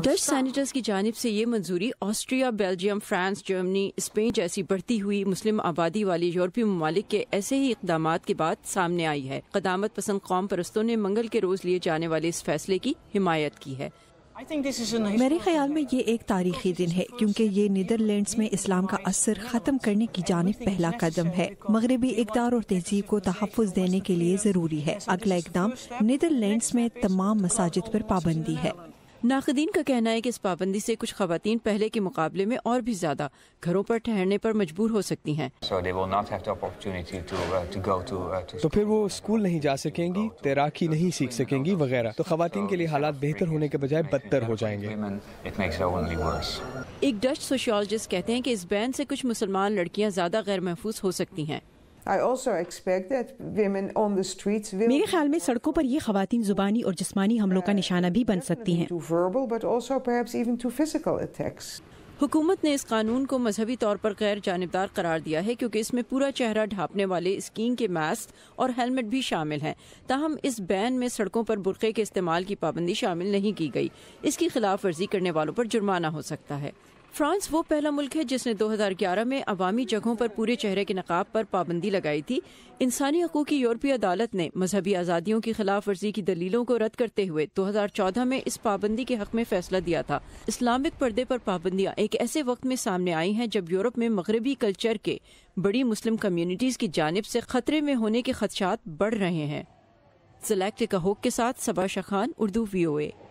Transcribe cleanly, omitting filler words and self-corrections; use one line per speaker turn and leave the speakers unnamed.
Dutch senators کی جانب سے یہ منظوری Austria, Belgium, France, Germany, Spain جیسی بڑھتی ہوئی مسلم آبادی والی یورپی ممالک کے ایسے ہی اقدامات کے بعد سامنے آئی ہے۔ قدامت پسند قوم پرستوں نے منگل کے روز لیے جانے والے اس فیصلے کی حمایت کی ہے۔
میرے خیال میں یہ ایک تاریخی دن ہے کیونکہ یہ نیدرلینڈز میں اسلام کا اثر ختم کرنے کی جانب پہلا قدم ہے۔ مغربی اقدار اور تہذیب کو تحفظ دینے کے لیے ضروری ہے۔ اگلا اقدام نیدرلینڈز میں تمام مساجد پر پابندی ہے۔
ناقدین کا کہنا ہے کہ اس پابندی سے کچھ خواتین پہلے کے مقابلے میں اور بھی زیادہ گھروں پر ٹھہرنے پر مجبور ہو سکتی ہیں۔
تو پھر وہ اسکول نہیں جا سکیں گی، تیراکی نہیں سیکھ سکیں گی وغیرہ، تو خواتین کے لیے حالات بہتر ہونے کے بجائے بدتر ہو جائیں گے۔
ایک ڈچ سوشیولوجسٹ کہتے ہیں کہ اس بین سے کچھ مسلمان لڑکیاں زیادہ غیر محفوظ ہو سکتی ہیں۔
میرے خیال میں سڑکوں پر یہ خواتین زبانی اور جسمانی حملوں کا نشانہ بھی بن سکتی ہیں۔
حکومت نے اس قانون کو مذہبی طور پر غیر جانبدار قرار دیا ہے کیونکہ اس میں پورا چہرہ ڈھانپنے والے اسکینگ کے ماسک اور ہیلمٹ بھی شامل ہیں۔ تاہم اس بین میں سڑکوں پر برقعے کے استعمال کی پابندی شامل نہیں کی گئی۔ اس کی خلاف ورزی کرنے والوں پر جرمانہ ہو سکتا ہے۔ فرانس وہ پہلا ملک ہے جس نے 2011 میں عوامی جگہوں پر پورے چہرے کے نقاب پر پابندی لگائی تھی۔ انسانی حقوق کی یورپی عدالت نے مذہبی آزادیوں کی خلاف ورزی کی دلیلوں کو رد کرتے ہوئے 2014 میں اس پابندی کے حق میں فیصلہ دیا تھا۔ اسلامک پردے پر پابندیاں ایک ایسے وقت میں سامنے آئی ہیں جب یورپ میں مغربی کلچر کے بڑی مسلم کمیونٹیز کی جانب سے خطرے میں ہونے کے خدشات بڑھ رہے ہیں۔ زلیکٹکا ہوک کے ساتھ صبا شخان، اردو VOA۔